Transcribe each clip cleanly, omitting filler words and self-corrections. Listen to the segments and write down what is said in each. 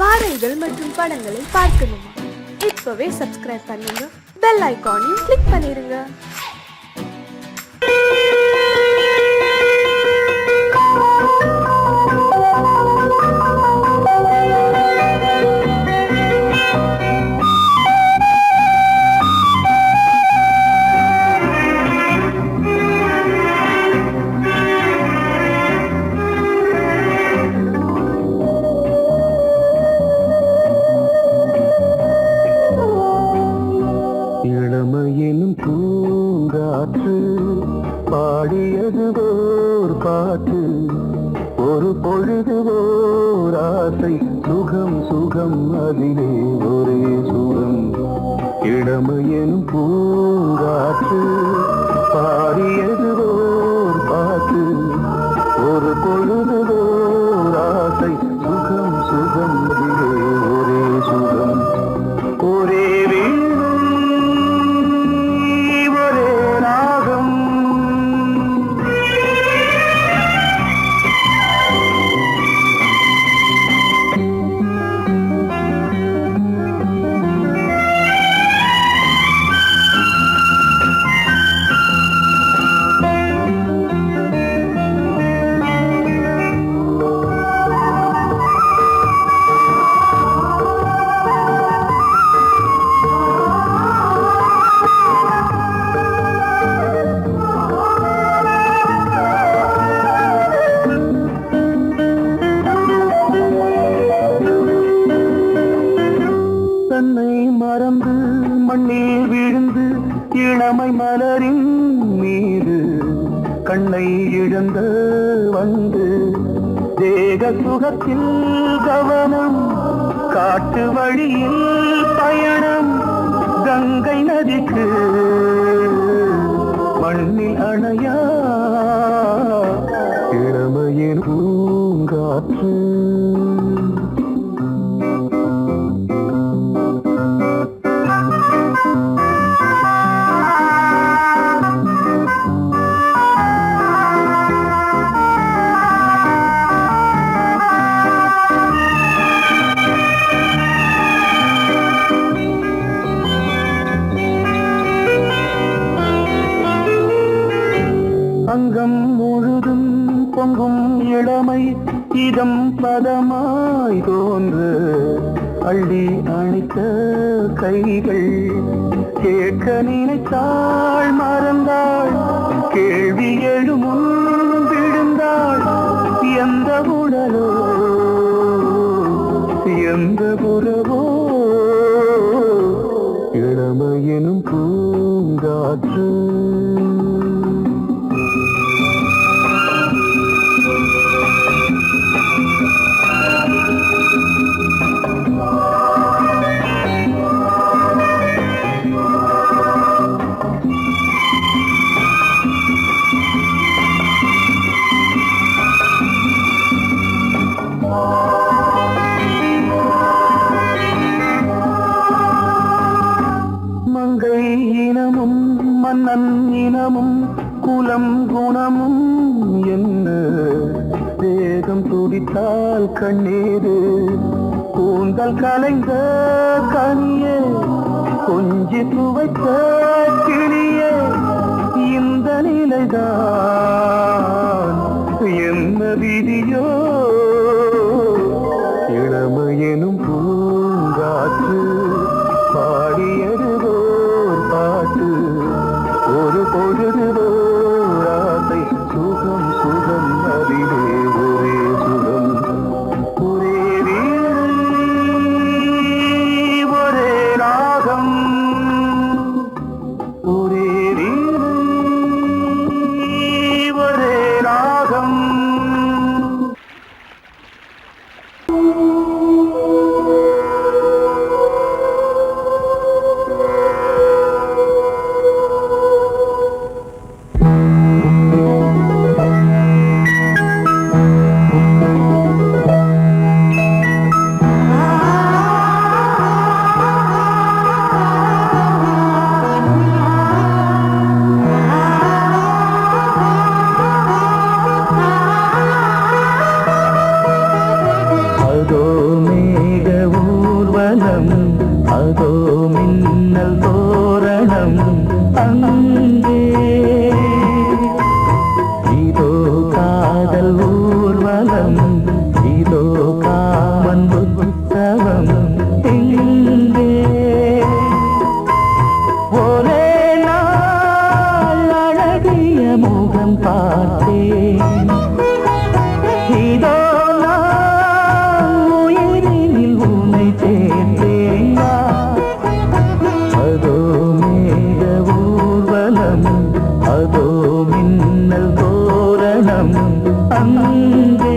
பாடல்கள் மற்றும் படங்களை பார்க்கணுமா? இப்பவே சப்ஸ்கிரைப் பண்ணுங்க, பெல் ஐகானையும் கிளிக் பண்ணிருங்க. இளமையினும் பூங்காற்று பாடியது ஓர் பாட்டு, ஒரு பொழுது ஓர் ஆசை, சுகம் சுகம் அதிலே ஒரே சுகம். இளமையினும் பூங்காற்று பாடியது ஓர் பாட்டு, ஒரு பொழுது ஓர் ஆசை, சுகம் சுகம் அதிலே ஒரே சுகம். ஒரே மறந்து மண்ணில் விழுந்து இளமை மலரின் மீது கண்ணை இழந்த வந்து தேக சுகத்தில் கவனம், காட்டு வழியில் பயணம், கங்கை நதிக்கு மண்ணில் அணையா இளமையின் பூங்காற்று. அங்கம் முழுதும் பொங்கும் இளமை இதம் பதமாய் தோன்று, அள்ளி அணைத்த கைகள் கேட்க நினைத்தாள் மறந்தாள், கேள்வி எழுமுன் விழுந்தாள். எந்த உடலோ எந்த புறவோ இளமையெனும் பூங்காற்று. மங்கை இனமும் மன்னன் இனமும் குலம் குணமும் என்ன, தேகம் துடித்தால் கண்ணீரு, கூந்தல் கலைந்த கனியே, கொஞ்சி துவைத்த கிளியே, இந்த நிலைதான் என்ன விதியோ. இளமையெனும் பூங்காற்று பாடியது ஓர் பாட்டு, ஒரு பொழுது ஓர் ஆசை, சுகம் சுகம் அதிலே ஒரே சுகம். ஒரே வீணை ஒரே ராகம், ஒரே வீணை ஒரே ராகம். காமன் உற்சவம் இங்கே. ஒரே நாள் அழகிய முகம் பார்த்தேன். இதோ நான் உயிரினில் உன்னை சேர்த்தேன். அதோ மேக ஊர்வலம், அதோ மின்னல் தோரணம் அங்கே.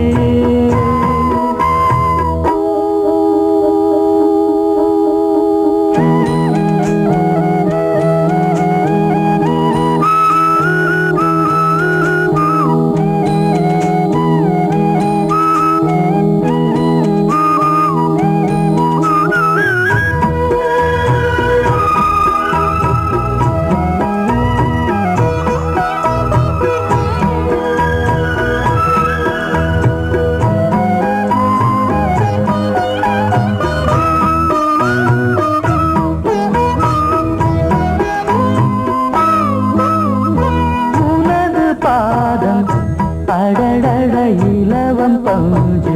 அடடட இலவம் பஞ்சு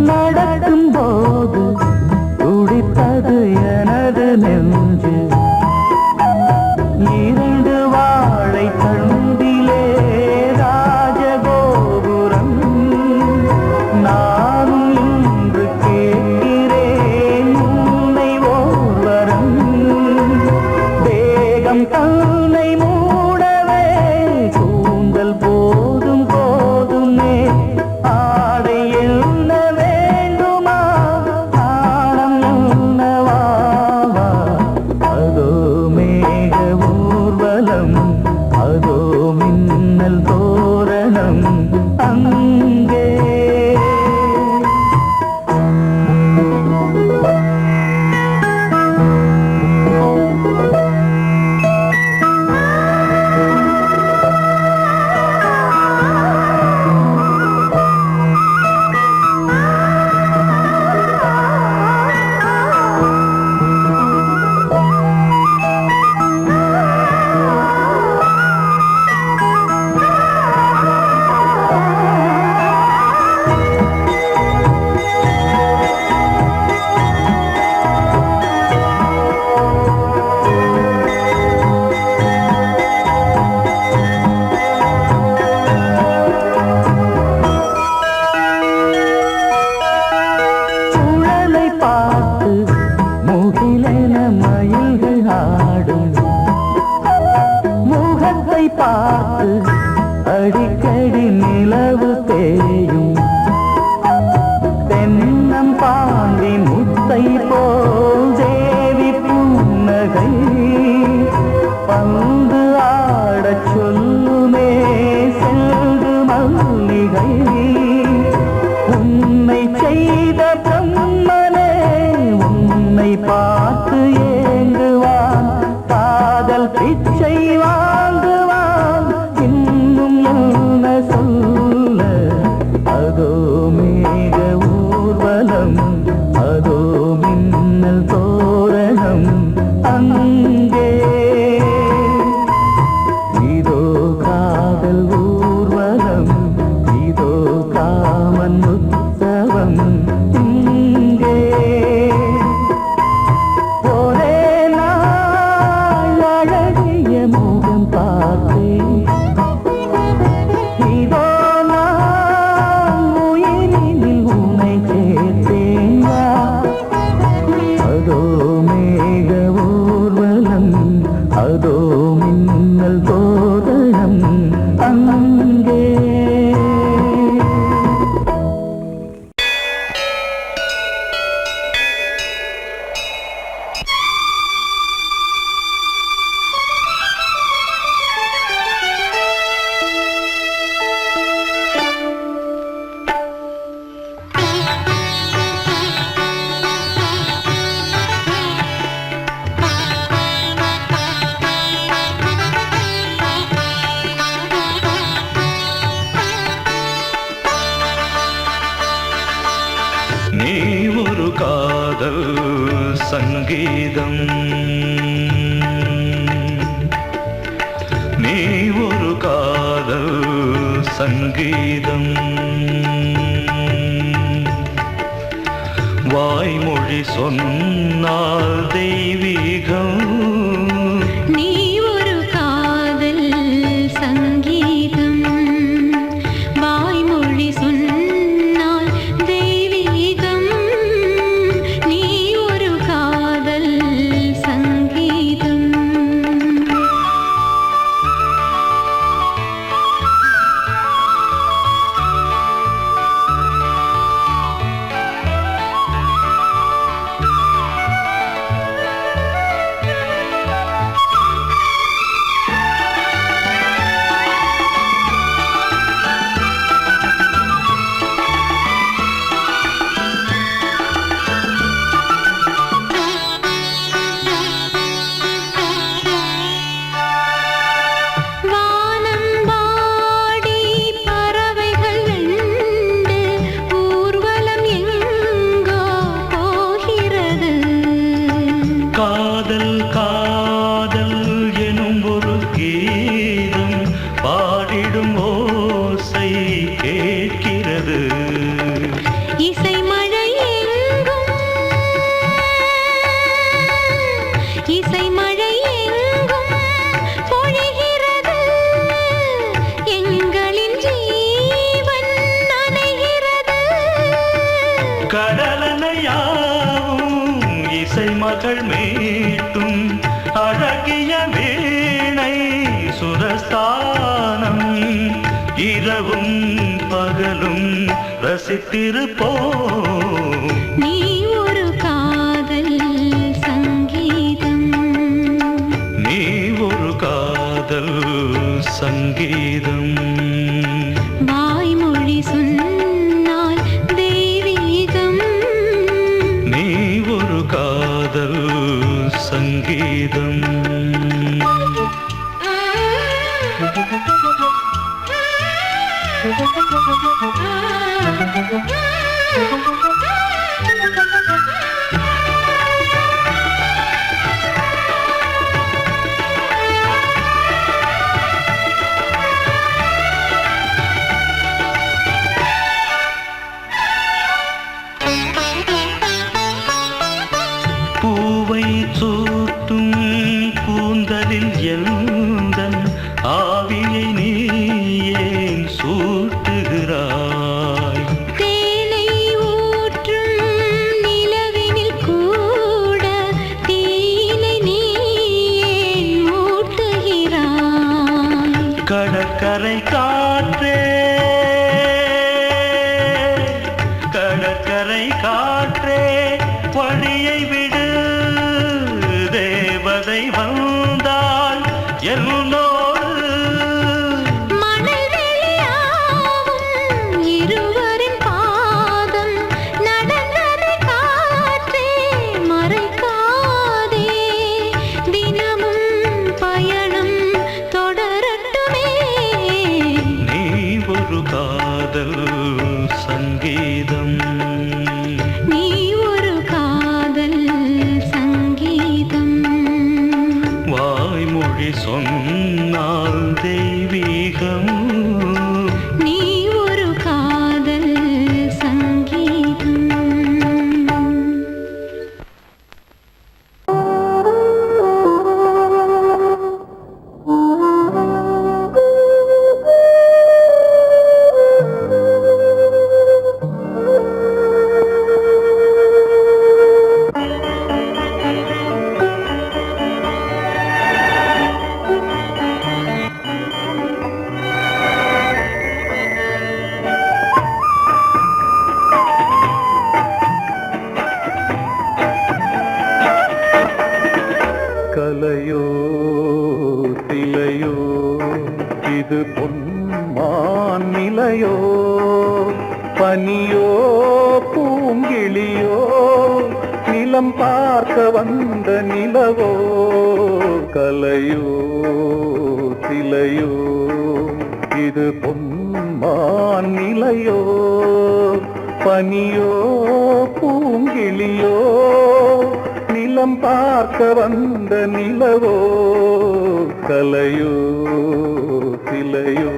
நடக்கும் போது துடித்தது எனது நெஞ்சு. இரண்டு வாழை தண்டிலே ராஜகோபுரம். நானும் இன்று கேட்கிறேன் உன்னை ஓர்வரம். தேகம் தன்னை மூடவே கூந்தல் போதும் போதுமே. ஆடை என்ன வேண்டுமா, ஆடம் என்னவா? அதோ மேக ஊர்வலம், அதோ மின்னல் தோரணம் அங்கே. பார்த்து அடிக்கடி நிலவு தேயும். தென்னம் பாண்டி முத்தை போல் தேவி புன்னகை. பந்து ஆடச் சொல்லுமே செல்கு மல்லிகை. உன்னை செய்த பிரம்மனே உன்னை பார்த்து ஏங்குவான். காதல் பிச்சை வாங்குவான். இன்னும் என்ன சொல்ல? அதோ மேக ஊர்வலம், அதோ மின்னல் தோரணம் அங்கே. இதோ காதல் ஊர்வலம், இதோ காமன் உற்சவம் இங்கே. ஒரே நாள் அழகிய முகம் பார்த்தேன். இதோ நான் உயிரினில் உன்னை சேர்த்தேன். அதோ மேக ஊர்வலம், அதோ மின்னல் தோரணம் அங்கே. நீ ஒரு காதல் சங்கீதம், நீ ஒரு காதல் சங்கீதம். வாய்மொழி சொன்னால் தெய்வீகம். நீ ஒரு காதல் சங்கீதம். வாய்மொழி சொன்னால் தெய்வீகம். நீ ஒரு காதல் சங்கீதம். வானம்பாடி பறவைகள் வெண்டு ஊர்வலம் எங்கோ போகிறது. காதல் காதல் எனும் ஒரு கீதம் பாடிடும் ஓசை கேட்கிறது. இசை மழை எங்கும் இசை மழை எங்கும் பொழிகிறது. எங்களின் ஜீவன் நனைகிறது. கடலனையாவும் இசை மகள் மீட்டும் அழகிய வீணை சுரஸ்தானம். இரவும் பகலும் ரசித்திருப்போம். நீ ஒரு காதல் சங்கீதம். நீ ஒரு காதல் சங்கீதம். வாய்மொழி சொன்னால் தெய்வீகம். நீ ஒரு காதல் சங்கீதம். பூவை சூட்டும் கூந்தலில் எந்தன் ஆவியை நீ ஏன் சூட்டுகிறாய்? தேனை ஊற்றும் நிலவினில் கூட தீனை நீ ஏன் மூட்டுகிறாய்? கடற்கரை காற்றே கடற்கரை காற்றே வழியை விடு. தேவதை வந்தால் என்னோடு மணல் வெளியாகும் இருவரின் பாதம் நடந்ததை காற்றே மறைக்காதே. தினமும் பயணம் தொடரட்டுமே. நீ ஒரு காதல் சங்கீதம். நீ ஒரு காதல் சங்கீதம். வாய்மொழி சொன்னால் தெய்வீகம். நீ ஒரு காதல் சங்கீதம். கலையோ சிலையோ இது பொன்மான் நிலையோ, பனியோ பூங்கிளியோ, நிலம் பார்க்க வந்த நிலவோ. கலையோ சிலையோ இது பொன்மான் நிலையோ, பனியோ பூங்கிளியோ, நிலம் பார்க்க வந்த நிலவோ. கலையோ சிலையோ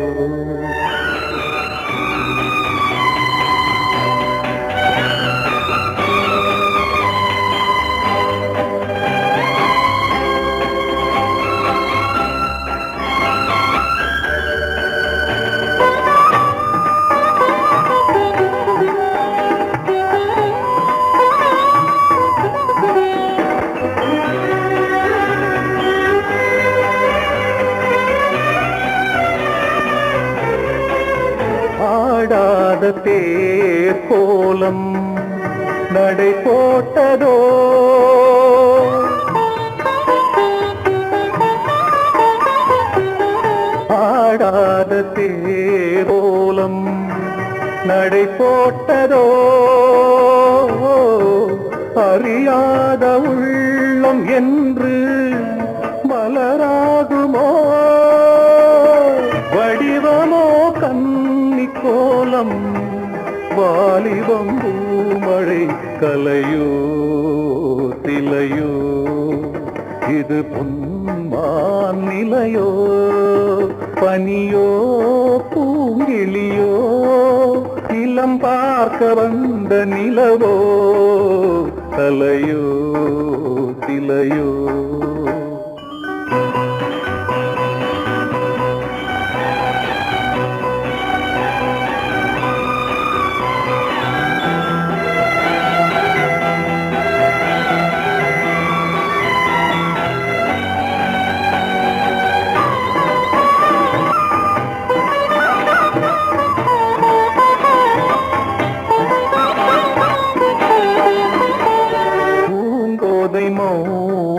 தேர் கோலம் நடை போட்டதோ ஆடாத தேரோலம் நடை போட்டதோ அறியாத உள்ளம் என்று மலராகுமோ வடிவமோ கன்னி கோலம் வாலிபம் பூமழை கலையோ திலையோ இது பொன்மான் நிலையோ பனியோ பூங்கிளியோ இளம் பார்க்க வந்த நிலவோ தலையோ திலையோ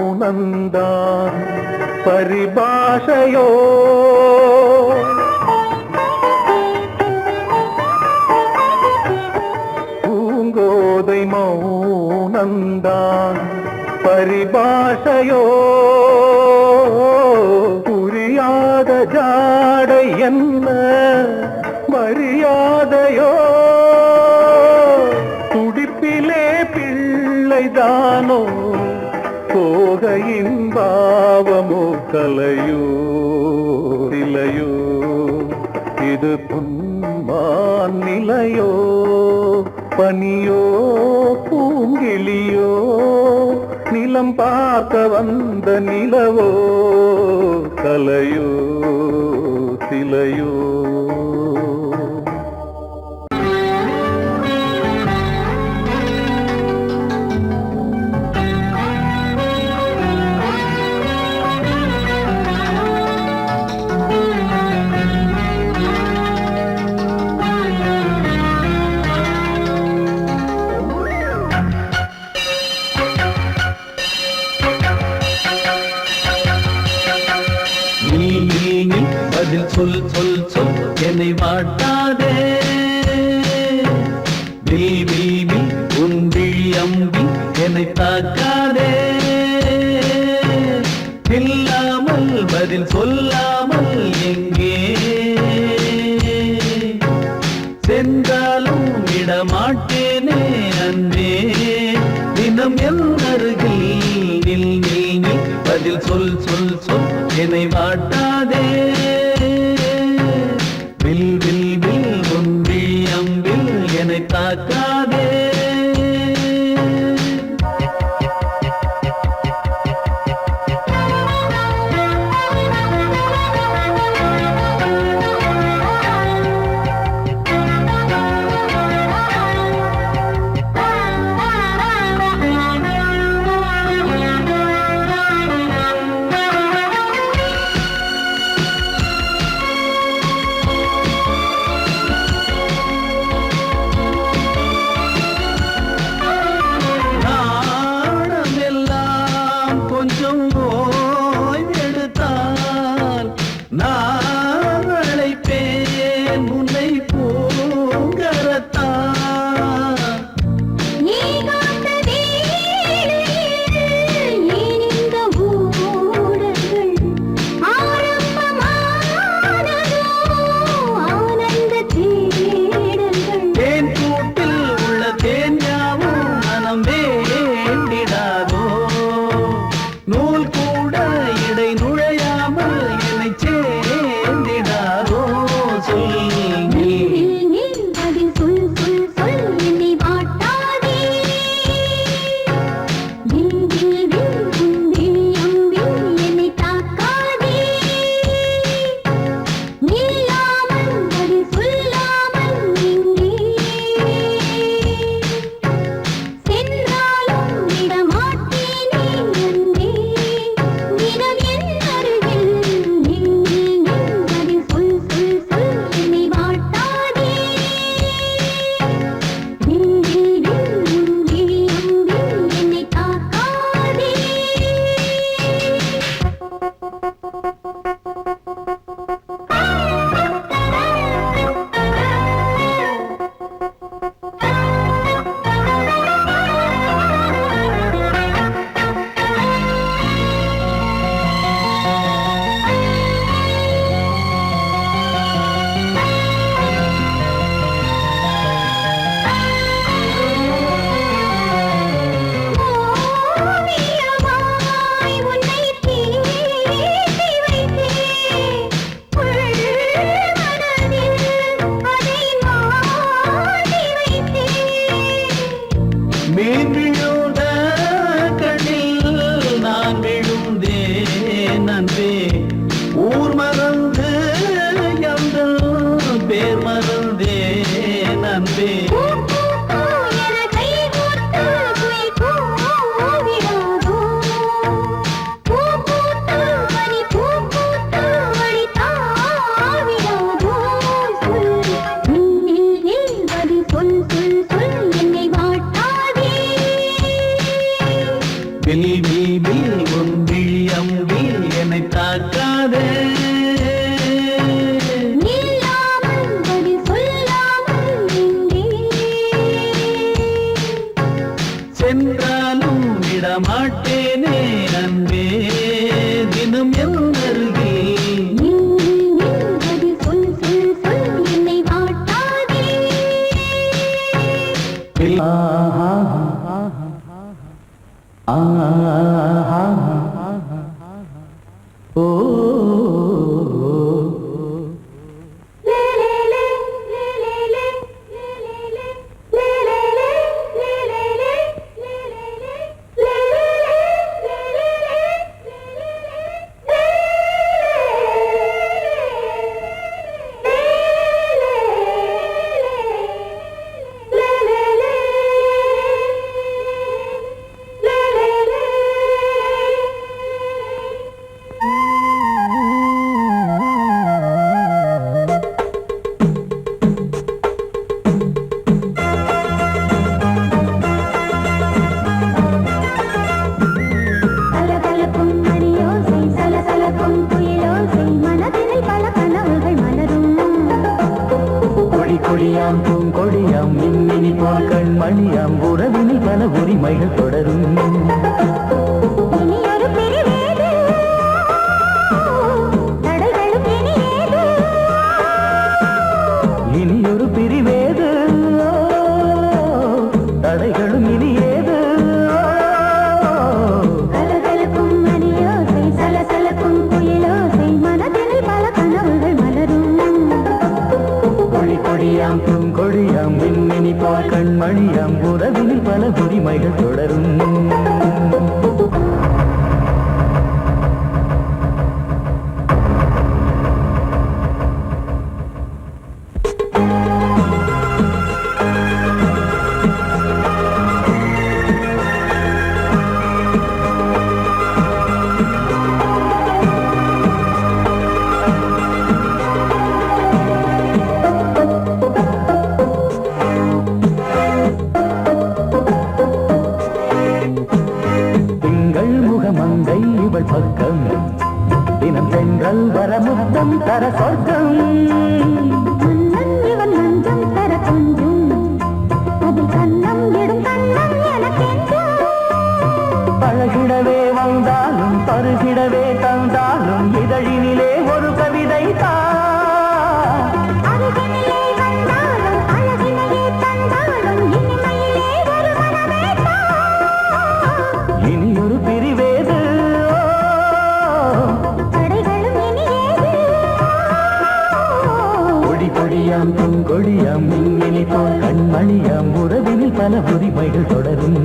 மௌனந்தான் பரிபாஷையோ பூங்கோதை மௌனந்தான் பரிபாஷையோ புரியாத ஜாடை என்ன மரியாதையோ துடிப்பிலே பிள்ளைதானோ போகையின் பாவமோ கலையோ இலையோ இது பொன்மான் நிலையோ பனியோ பூங்கிளியோ நிலம் பார்க்க வந்த நிலவோ கலையோ சிலையோ பதில் சொல் சொல் சொல் என்னை வாட்டாதே வீவி உன் விழி அம்பி என்னை தாக்காதே இல்லாமல் பதில் சொல்லாமல் எங்கே சென்றாலும் விடமாட்டேனே அன்பே தினம் என் அருகில் நில் நில் நில் பதில் சொல் சொல் சொல் என்னை வாட்டாதே வில் வில் வில் உன் விழி அம்பில் என்னை தாக்காதே மீன் விழுந்த கண்ணில் நான் விழுந்தேன் அன்பே. ஊர் மறந்து எங்கள் பேர் மறந்தேன் அன்பே. வில் வில் வில் உன் விழி அம்பில் என்னை தாக்காதே. சென்றாலும் விடமாட்டேனே அன்பே தினம் என் அருகில். கொடியாம் பூங்கொடியாம் மின்மினி போல் கண்மணியாம் உறவினில் பல உரிமைகள் தொடரும். இனியொரு பிரிவேது தடைகளும் இனியேது. கொடியாம் பூங்கொடியாம் மின்மினி போல் கண்மணியாம் உறவினில் பல உரிமைகள் தொடரும். பக்கம் தினம் சென்றல் வர முத்தம் தர சொர்க்கம். இவன் மஞ்சம் தர கொஞ்சம் அதில் கண்ணம் இடும் கண்ணம் எனக்கென்றும். பழகிடவே வந்தாலும் பருகிடவே தந்தாலும் இதழினிலே ஒரு கவிதை தான். இனியொரு பிரிவேது கொடியாம் பூங்கொடியாம் மின்மினி போல் கண்மணியாம் உறவினில் பல உரிமைகள் தொடரும்.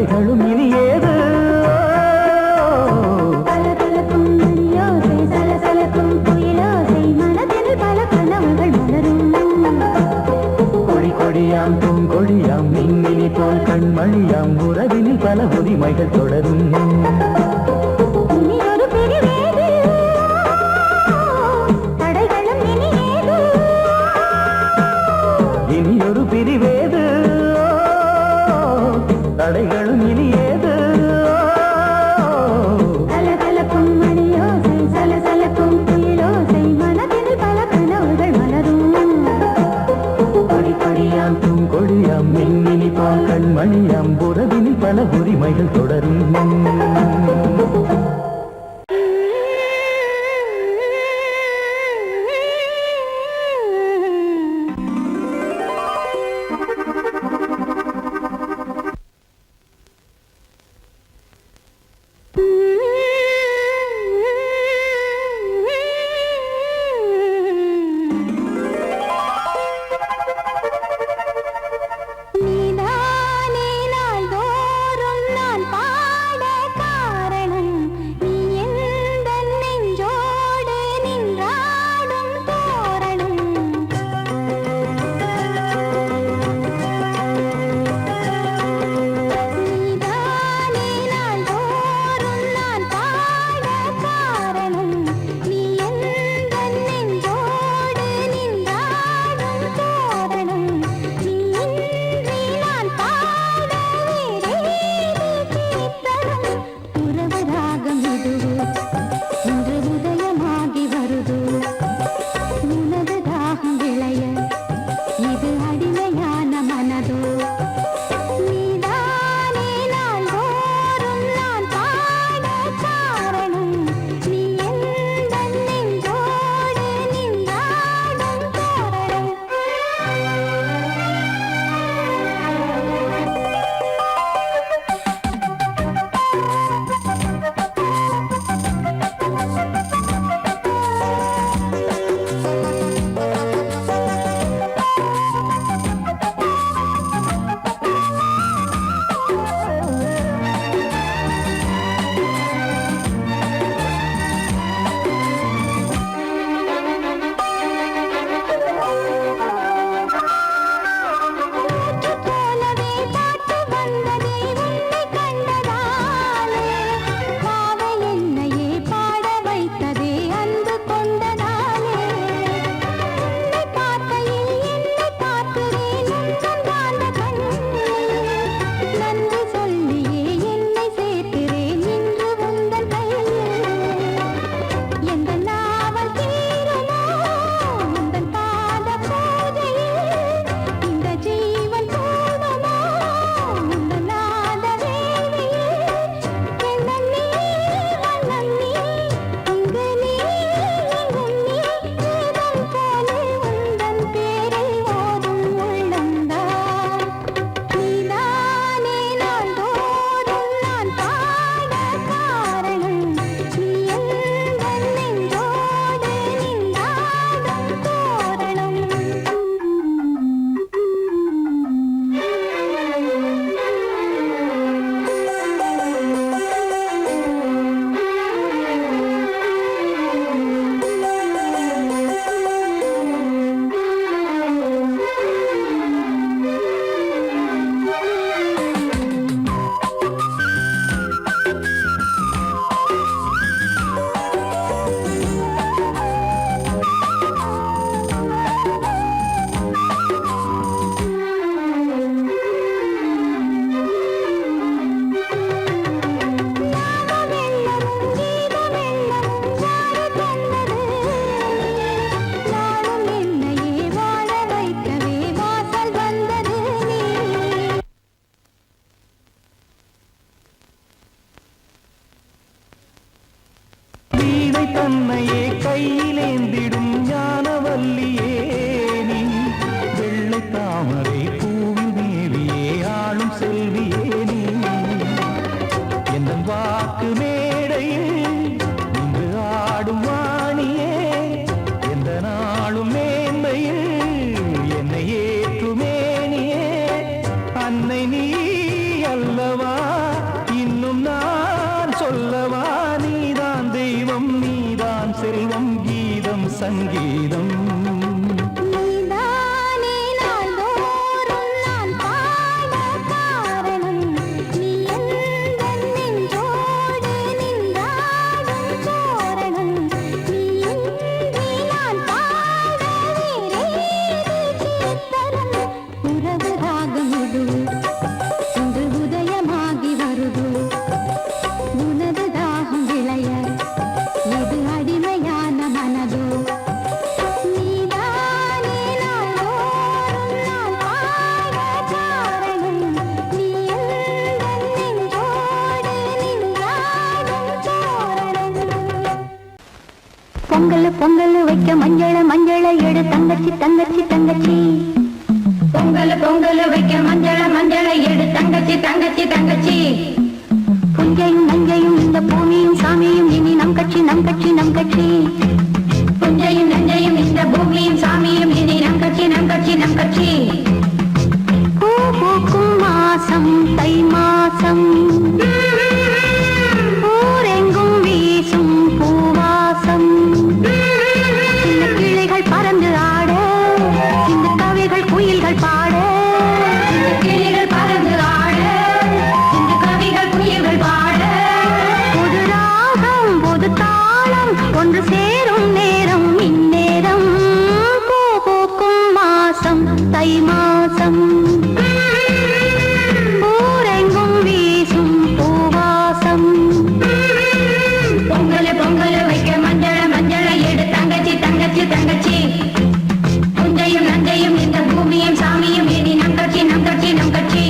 தடைகளும் இனி ஏது கலகலக்கும் மணியோசை சலசலக்கும் குயிலோசை மனதில் பல கனவுகள் மலரும் கொடி கொடியாம் பூங்கொடியாம் மின்மினி போல் கண்மணியாம் உறவினில் பல உரிமைகள் தொடரும் இனி ஒரு பிரிவேது தடைகளும் இனி ஏது இனி ஒரு பிரிவேது தடைகளும் இனி ஏது கலகலக்கும் மணியோசை சலசலக்கும் குயிலோசை மனதில் பல கனவுகள் மலரும் கொடி கொடியாம் பூங்கொடியாம் மின்மினி போல் கண்மணியாம் உறவினில் பல உரிமைகள் தொடரும் நீதானே நாள்தோறும் நான் பாட காரணம் நீ எந்தன் நெஞ்சோடு நின்றாடும் தோரணம் நீதானே நாள்தோறும் நான் பாட காரணம் நீ எந்தன் நெஞ்சோடு நின்றாடும் தோரணம் நீ இன்றி நான் பாட வேறேது கீர்த்தனம் உறவு ராகம் இதுவோ இன்று உதயமாகி வருதோ உனது தாகம் விளைய இது அடிமையான மனதோ நீதானே நாள்தோறும் நான் பாட காரணம் நீ எந்தன் நெஞ்சோடு நின்றாடும் தோரணம் போலவே பாட்டு வந்ததே உன்னை கண்டதாலே பாவை என்னையே பாட வைத்ததே அன்பு கொண்டதாலே உன்னை பார்க்கையில் என்னை பார்க்கிறேன் உந்தன் காந்த கண்ணில் நன்றி சொல்லியே என்னை சேர்க்கிறேன் இன்று உந்தன் கையில் எந்த நாவல் தீருமோ உந்தன் பாத பூஜையில் இந்த ஜீவன் போடுமோ உந்த நாத வேள்வியில் எண்ணம் நீ வண்ணம் நீ இங்கு நீ எங்கும் நீ வேதம் போலே உந்தன் பேரை ஓதும் உள்ளம்தான் நீதானே நாள்தோறும் நான் பாட காரணம் நீ எந்தன் நெஞ்சோடு நின்றாடும் தோரணம் ஞானமெல்லமும் கீதமெல்லமும் யாரு தந்தது நாளும் என்னையே வாழ வைக்கவே வாசல் வந்தது நீ வீணை தன்னையே கையிலேந்திடும் ஞானவல்லியே நீ வெள்ளை தாமரை பூவில் மேவியே ஆளும் செல்வியே நீ எந்தன் வாக்கு மேடையில் நின்று ஆடும் வாணியே எந்த நாளும் மேன்மையில் என்னை ஏற்றுமேனியே அன்னை நீ அல்லவா சங்கீதம் நீதானே நாள்தோறும் நான் பாட காரணம் நீ எந்தன் நெஞ்சோடு நின்றாடும் தோரணம் நீ இன்றி நான் பாட வேறேது கீர்த்தனம் உறவு ராகம் இது இன்று உதயமாகி வருது உனது தாகம் விளைய இது அடிமையான மனதோ நீதானே நாள்தோறும் நான் பாட காரணம் நீ எந்தன் நெஞ்சோடு நின்றாடும் தோரணம் பொங்கல் பொங்கல் வைக்க மஞ்சள மஞ்சள எடு தங்கச்சி தங்கச்சி தங்கச்சி பொங்கல் பொங்கல் வைக்க மஞ்சள மஞ்சள எடு தங்கச்சி தங்கச்சி தங்கச்சி புஞ்சையும் நஞ்சையும் இந்த பூமியும் சாமியும் இனி நம் கட்சி நம் கட்சி நம் கட்சி புஞ்சையும் நஞ்சையும் இந்த பூமியும் சாமியும் இனி நம் கட்சி நம் கட்சி நம் கட்சி பூ பூக்கும் மாசம் தை மாசம் ஊரெங்கும் வீசும் பூவாசம் சின்ன கிளைகள் பறந்து ஆட இந்த கவிகள் குயில்கள் பாட சின்ன கிளைகள் பறந்து ஆட இந்த கவிகள் குயில்கள் பாட புது ராகம் புது தாளம் ஒன்று சேரும் நேரம் இந்நேரம் பூ பூக்கும் மாசம் தை மாசம் ஊரெங்கும் வீசும் பூவாசம் பொங்கல் பொங்கல் வைக்க மஞ்சள மஞ்சள எடு தங்கச்சி தங்கச்சி தங்கச்சி புஞ்சையும் நஞ்சையும் இந்த பூமியும் சாமியும் இனி நம் கட்சி நம் கட்சி நம் கட்சி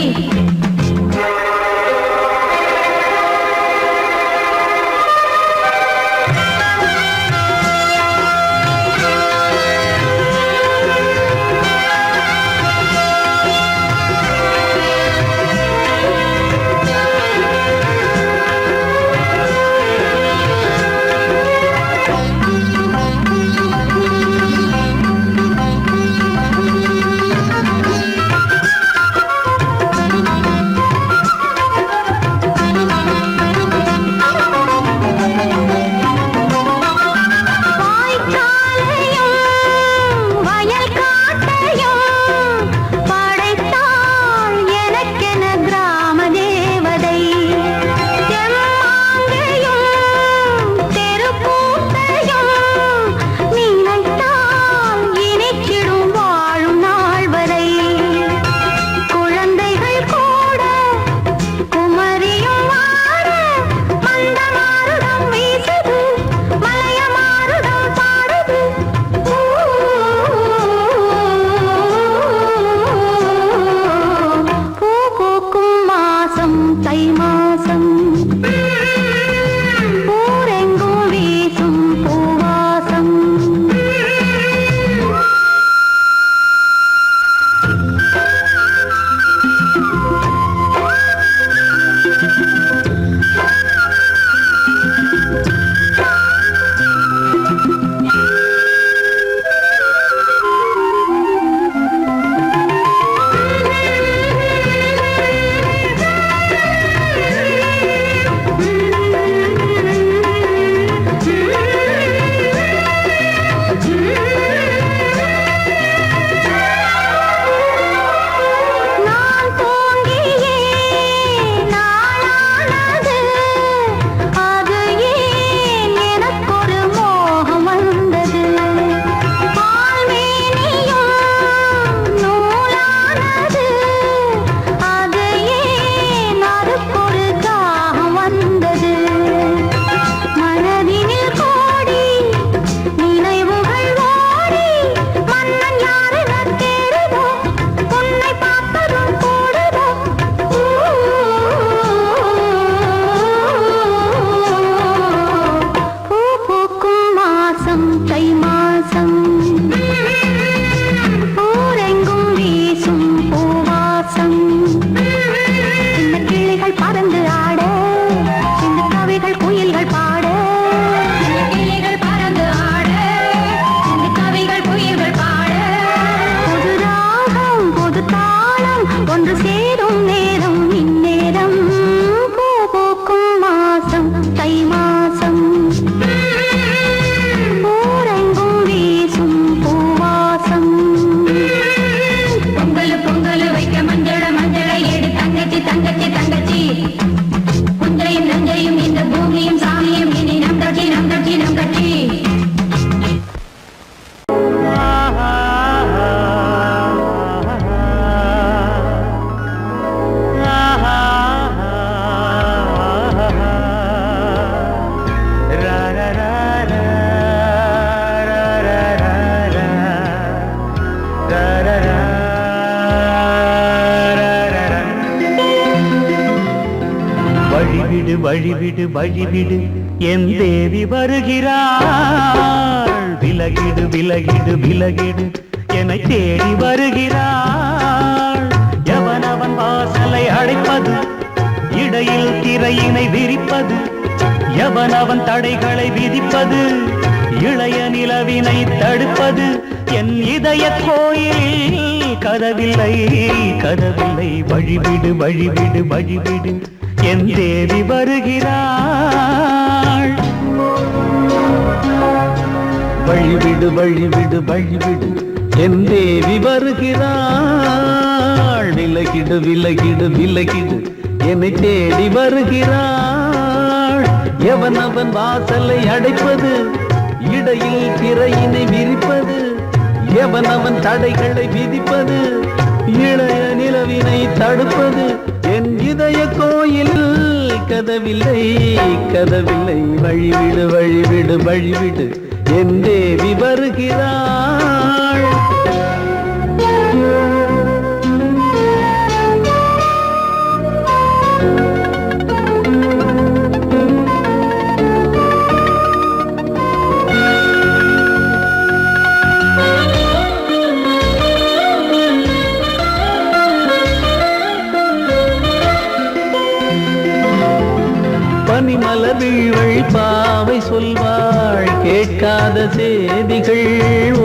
வழிவிடு வழிவிடு வழிவிடு என் தேவி வருகிறாள். விலகிடு விலகிடு விலகிடு என்னை தேடி வருகிறாள். எவனவன் வாசலை அடைப்பது, இடையில் திரையினை விரிப்பது, எவனவன் தடைகளை விதிப்பது, இளைய நிலவினை தடுப்பது, என் இதய கோயில் கதவில்லை கதவில்லை. வழிவிடு வழிவிடு வழிவிடு என் தேவி வருகிறாள். வழிவிடு வழிவிடு வழிவிடு என் தேவி வருகிறாள். விலகிடு விலகிடு விலகிடு என்னை தேடி வருகிறாள். எவனவன் வாசலை அடைப்பது, இடையில் திரையினை விரிப்பது, எவனவன் தடைகளை விதிப்பது, இளைய நிலவினை தடுப்பது, என் இதய கோயில் கதவில்லை கதவில்லை. வழிவிடு வழிவிடு வழிவிடு என் தேவி வருகிறாள். பனிமலர் வீழ்வழி பாவை சொல்வாள் கேட்காத செய்திகள்.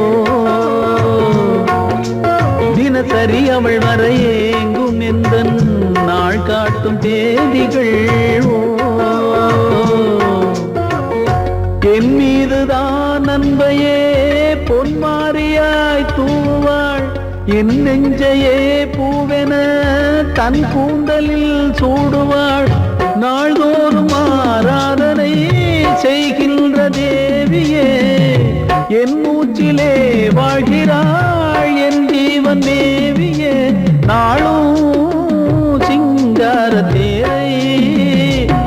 ஓ தினசரி அவள் வர ஏங்கும் எந்த நாள் காட்டும் தேதிகள். ஓ என் மீதுதான் அன்பையே பொன்மாரியாய் தூவாள். என் நெஞ்சையே பூவென தன் கூந்தலில் சூடுவாள். நாள்தோறும் ஆராதனை செய்கின்ற தேவியே, என் மூச்சிலே வாழ்கிறாள் என் ஜீவன் தேவியே. நாளும் சிங்கார தேரை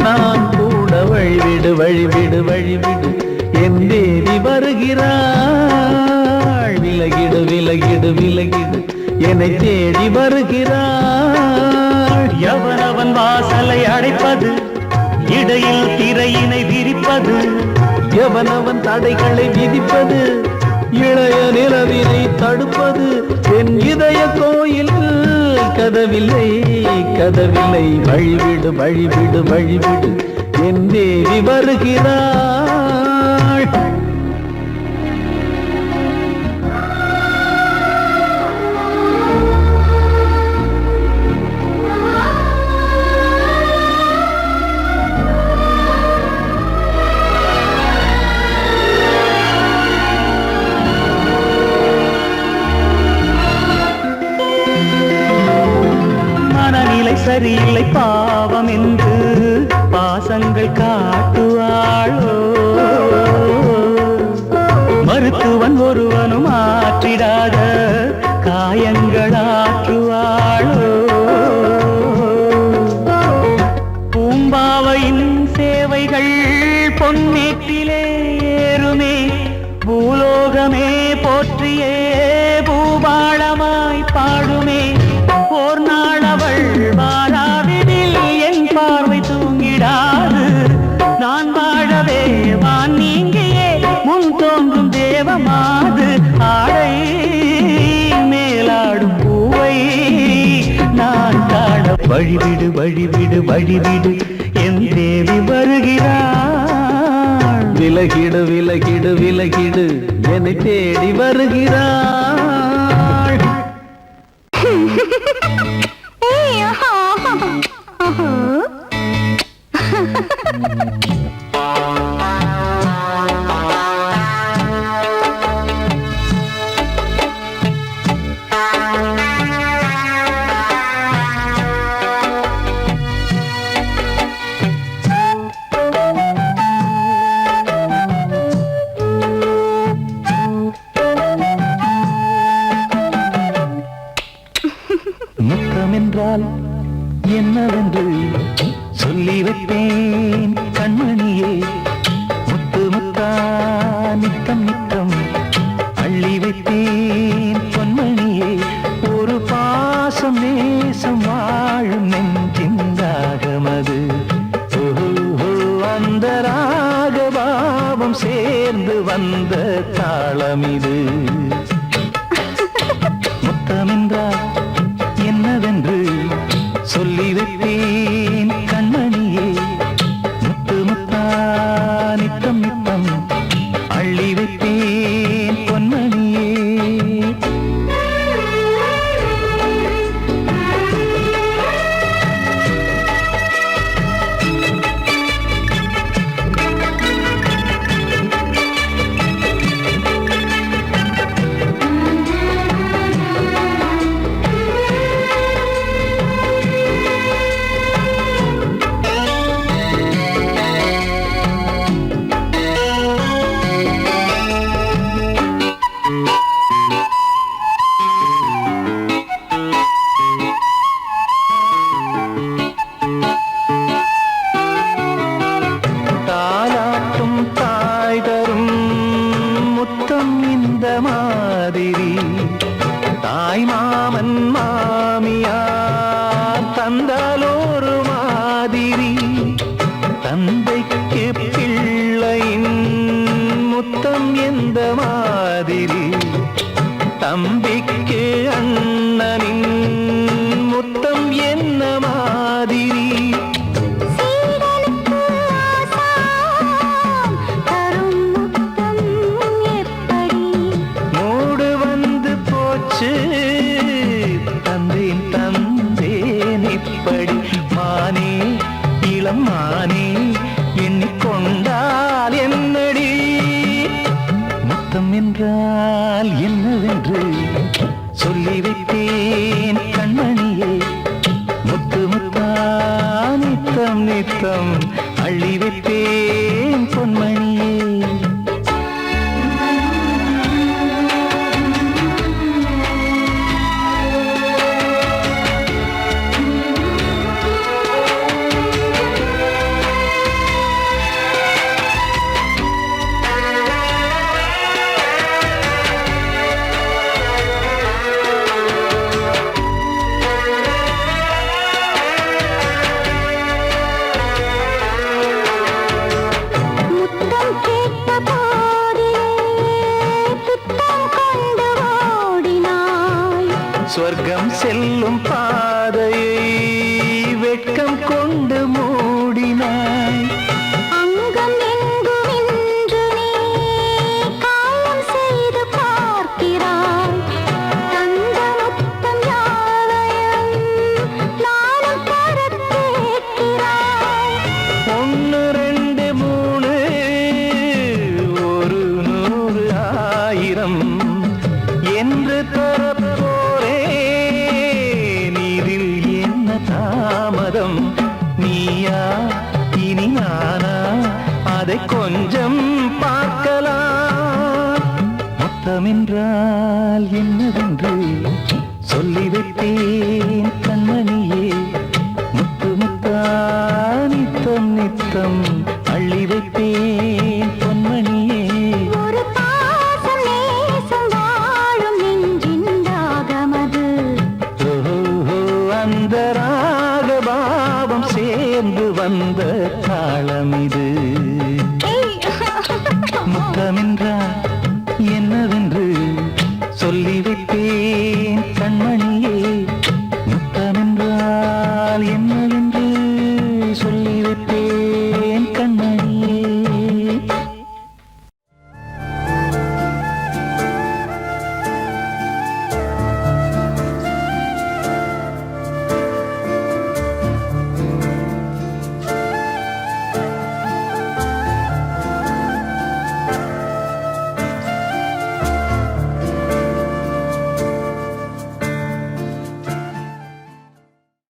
நான் கூட வழிவிடு வழிவிடு வழிவிடு என் தேவி வருகிறாள். விலகிடு விலகிடு விலகிடு என்னை தேடி வருகிறாள். எவனவன் வாசலை அடைப்பது, இடையில் திரையினை விரிப்பது, எவனவன் தடைகளை விதிப்பது, இளைய நிலவினை தடுப்பது, என் இதய கோயில் கதவில்லை கதவில்லை. வழிவிடு வழிவிடு வழிவிடு என் தேவி வருகிறாள். சரியில்லை பாவம் என்று பாசங்கள் காட்டுவாளோ. மருத்துவன் ஒருவனும் ஆற்றிடாத காயங்களாற்றுவாளோ. பூம்பாவையின் சேவைகள் பொன்னேற்றிலே ஏறுமே, பூலோகமே போற்றியே பூபாளமாய் பாடுமே. ஓர் நாள் அவள் வாராவிடில் என் பார்வை தூங்கிடாது. நான் வாழவே வான் நீங்கியே முன் தோன்றும் தேவமாது. ஆடை மேலாடும் பூவை நான் காண வழிவிடு வழிவிடு வழிவிடு என் தேவி வருகிறாள். விலகிடு விலகிடு விலகிடு என்னை தேடி வருகிறாள். முத்தமென்றால் என்னவென்று சொல்லி வைப்பேன் கண்மணியே. முத்து முத்தா நித்தம் நித்தம் அள்ளி வைப்பேன் பொன்மணியே. ஒரு பாசம் நேசம் வாழும் நெஞ்சின் தாகமது. ஓ சேர்ந்து வந்த தாளம் இது. முத்தமென்றால் என்னவென்று சொல்லி வைப்பேன் கண்மணியே. முத்து முத்தா நித்தம் நித்தம் அள்ளி வைப்பேன் பொன்மணியே. தாலாட்டும் தாய் தரும் முத்தம் இந்த மாதிரி தாய் மாமன் மாமியார் தந்தாலோரு மாதிரி. தந்தைக்கு பிள்ளையின் முத்தம் எந்த மாதிரி தம்பிக்கு அண்ணனின் முத்தம் என்ன மாதிரி. சீடனுக்கு ஆசான் தரும் முத்தம் எப்படி? மூடு வந்து போச்சு தந்தேன் தந்தேன் இப்படி. மானே இளம் மானே எண்ணிக்கொண்டால் என்னடி. முத்தம் என்றால் என்னவென்று சொல்லி வைத்தேன் கண்மணியே. முத்து முத்தா நித்தம் நித்தம் அள்ளி வைத்தேன் பொன்மணியே. முத்தம் கேட்ட போதிலே துத்தம் கொண்டு ஓடினாய். சொர்க்கம் செல்லும் பாதையை வெட்கம் கொண்டு மூடினாய். அங்கம் எங்கும் இன்று நீ காயம் செய்து பார்க்கிறாய். தந்த முத்தம் யாவையும் நானும் தரக் கேட்கிறாய். 1 2 3 ஒரு 100 1000 என்று தரப்போரேன். இதில் என்ன தாமதம்? நீயா இனி நானா அதை கொஞ்சம் பார்க்கலாம். முத்தமென்றால் என்னவென்று சொல்லி வைத்தேன் கண்மணியே. முத்து முத்தா நித்தம் நித்தம் அள்ளி வைப்பேன் பொன்மணியே. ஒரு பாசம் நேசம் வாழும் நெஞ்சின் தாகமது. ஓஹோ, அந்த ராகபாவம் சேர்ந்து வந்த தாளம் இது.